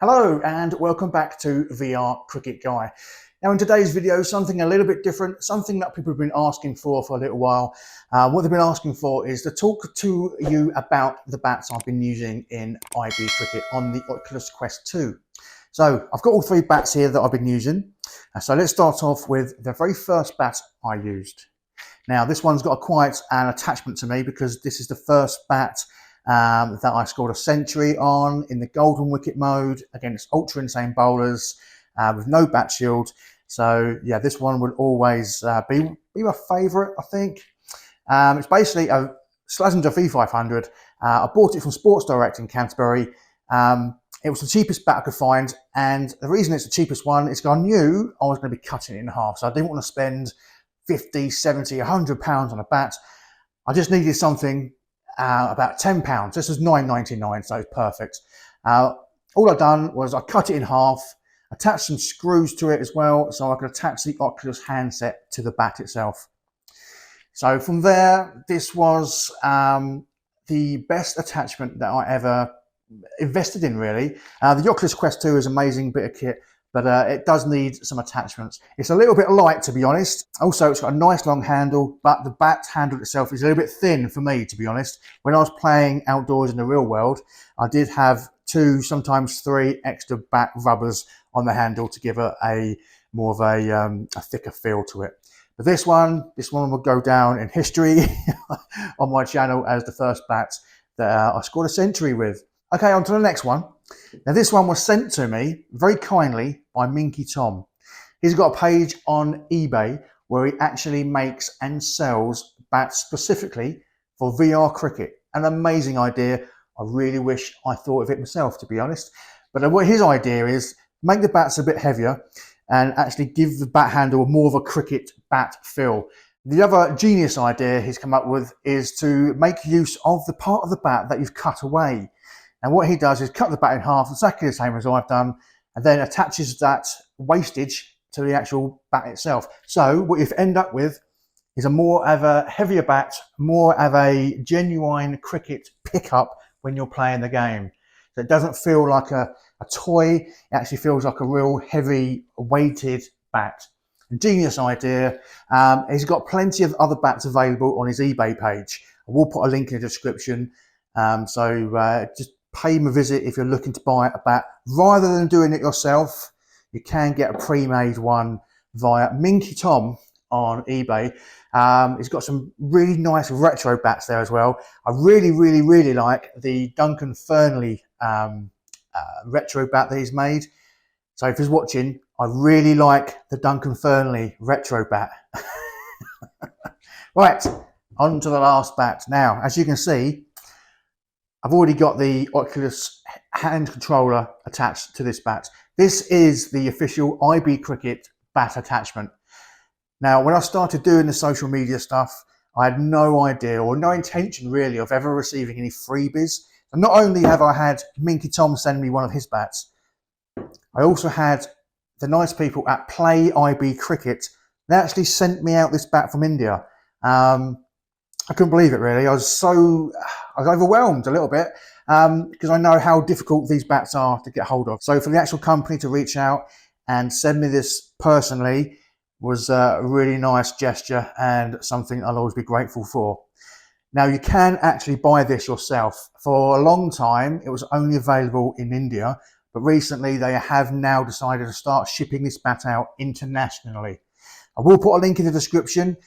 Hello and welcome back to VR Cricket Guy. Now in today's video, something a little bit different, something that people have been asking for a little while. What they've been asking for is to talk to you about the bats I've been using in IB Cricket on the Oculus Quest 2. So I've got all three bats here that I've been using. So let's start off with the very first bat I used. Now this one's got quite an attachment to me because this is the first bat that I scored a century on in the golden wicket mode against ultra insane bowlers with no bat shield. So yeah, this one would always be my favourite, I think. It's basically a Slazenger V500. I bought it from Sports Direct in Canterbury. It was the cheapest bat I could find, and the reason it's the cheapest one is because I knew I was going to be cutting it in half, so I didn't want to spend 50, 70, 100 pounds on a bat. I just needed something about £10. This was £9.99, so it's perfect. All I've done was I cut it in half, attached some screws to it as well, so I could attach the Oculus handset to the bat itself. So from there, this was the best attachment that I ever invested in, really. The Oculus Quest 2 is an amazing bit of kit, but it does need some attachments. It's a little bit light, to be honest. Also, it's got a nice long handle, but the bat handle itself is a little bit thin for me, to be honest. When I was playing outdoors in the real world, I did have 2, sometimes 3 extra bat rubbers on the handle to give it a more of a thicker feel to it. But this one will go down in history on my channel as the first bat that I scored a century with. Okay, on to the next one. Now this one was sent to me very kindly by Minky Tom. He's got a page on eBay where he actually makes and sells bats specifically for VR cricket. An amazing idea. I really wish I thought of it myself, to be honest. But what his idea is, make the bats a bit heavier and actually give the bat handle more of a cricket bat feel. The other genius idea he's come up with is to make use of the part of the bat that you've cut away. And what he does is cut the bat in half, exactly the same as I've done, and then attaches that wastage to the actual bat itself. So what you end up with is a more of a heavier bat, more of a genuine cricket pickup when you're playing the game. So it doesn't feel like a toy, it actually feels like a real heavy weighted bat. A genius idea. He's got plenty of other bats available on his eBay page. I will put a link in the description. Just pay him a visit if you're looking to buy a bat. Rather than doing it yourself, you can get a pre-made one via Minky Tom on eBay. He's got some really nice retro bats there as well. I really like the Duncan Fernley retro bat that he's made. So if he's watching, I really like the Duncan Fernley retro bat. Right, on to the last bat. Now, as you can see, I've already got the Oculus hand controller attached to this bat. This is the official IB Cricket bat attachment. Now, when I started doing the social media stuff, I had no idea or no intention really of ever receiving any freebies. And not only have I had Minky Tom send me one of his bats, I also had the nice people at Play IB Cricket. They actually sent me out this bat from India. I couldn't believe it, really. I was overwhelmed a little bit because I know how difficult these bats are to get hold of. So for the actual company to reach out and send me this personally was a really nice gesture and something I'll always be grateful for. Now you can actually buy this yourself. For a long time it was only available in India, but recently they have now decided to start shipping this bat out internationally. I will put a link in the description.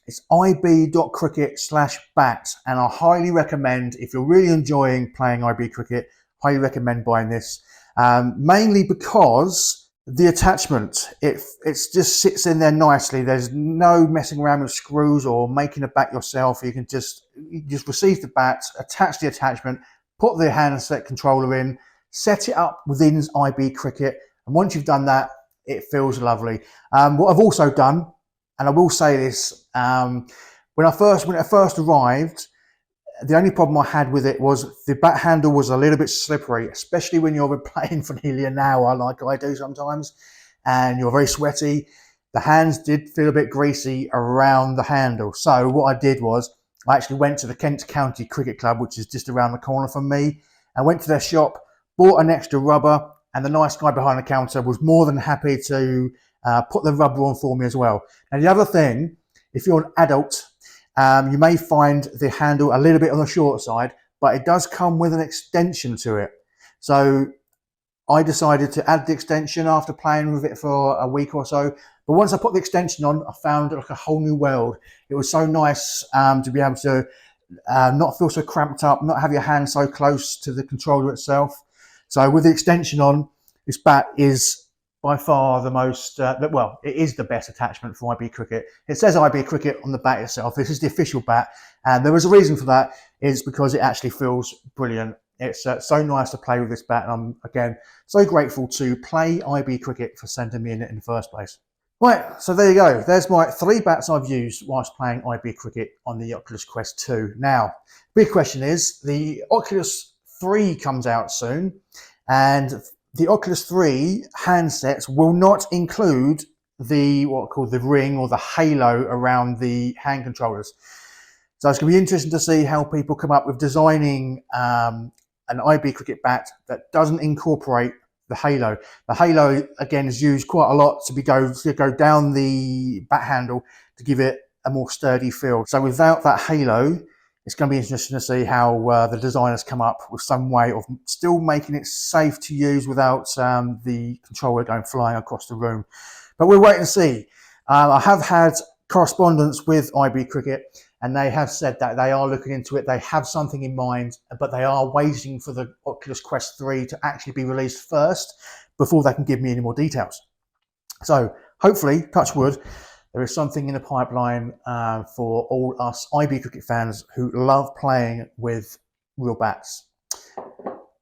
It's ib.cricket/bat, and I highly recommend, if you're really enjoying playing IB cricket, highly recommend buying this. Mainly because the attachment, it just sits in there nicely. There's no messing around with screws or making a bat yourself. You can just receive the bat, attach the attachment, put the handset controller in, set it up within IB cricket, and once you've done that, it feels lovely. What I've also done, and I will say this, when it first arrived, the only problem I had with it was the bat handle was a little bit slippery, especially when you're playing for nearly an hour like I do sometimes, and you're very sweaty. The hands did feel a bit greasy around the handle. So what I did was I actually went to the Kent County Cricket Club, which is just around the corner from me, and went to their shop, bought an extra rubber, and the nice guy behind the counter was more than happy to put the rubber on for me as well. And the other thing, if you're an adult, you may find the handle a little bit on the short side, but it does come with an extension to it. So I decided to add the extension after playing with it for a week or so. But once I put the extension on, I found like a whole new world. It was so nice to be able to not feel so cramped up, not have your hand so close to the controller itself. So with the extension on, this bat is by far the most, well, it is the best attachment for IB Cricket. It says IB Cricket on the bat itself. This is the official bat. And there was a reason for that, is because it actually feels brilliant. It's so nice to play with this bat. And I'm, again, so grateful to Play IB Cricket for sending me in it in the first place. Right, so there you go. There's my 3 bats I've used whilst playing IB Cricket on the Oculus Quest 2. Now, big question is, the Oculus 3 comes out soon, and the Oculus 3 handsets will not include the what are called the ring or the halo around the hand controllers. So it's going to be interesting to see how people come up with designing an IB Cricket bat that doesn't incorporate the halo. The halo, again, is used quite a lot to go down the bat handle to give it a more sturdy feel. So without that halo, it's going to be interesting to see how the designers come up with some way of still making it safe to use without the controller going flying across the room. But we'll wait and see. I have had correspondence with IB Cricket, and they have said that they are looking into it. They have something in mind, but they are waiting for the Oculus Quest 3 to actually be released first before they can give me any more details. So hopefully, touch wood, there is something in the pipeline for all us IB Cricket fans who love playing with real bats.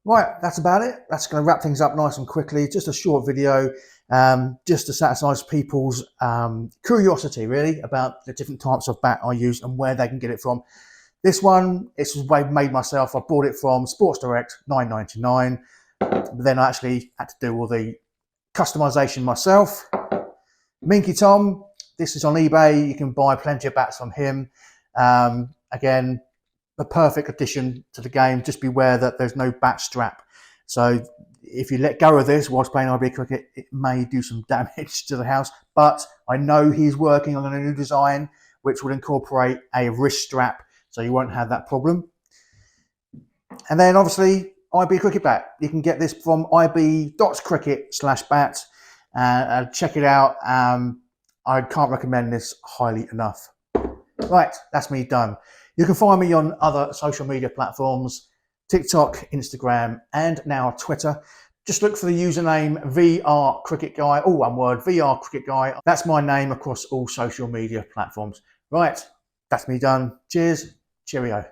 Right, that's about it. That's going to wrap things up nice and quickly. Just a short video, just to satisfy people's curiosity, really, about the different types of bat I use and where they can get it from. This one, it's made myself. I bought it from Sports Direct, $9.99. But then I actually had to do all the customization myself. Minky Tom, this is on eBay. You can buy plenty of bats from him. Again, a perfect addition to the game. Just beware that there's no bat strap. So if you let go of this whilst playing IB Cricket, it may do some damage to the house. But I know he's working on a new design which will incorporate a wrist strap, so you won't have that problem. And then obviously IB Cricket bat. You can get this from ib.cricket/bat. Check it out. I can't recommend this highly enough. Right, that's me done. You can find me on other social media platforms, TikTok, Instagram, and now Twitter. Just look for the username VR Cricket Guy, all one word, VR Cricket Guy. That's my name across all social media platforms. Right, that's me done. Cheers, cheerio.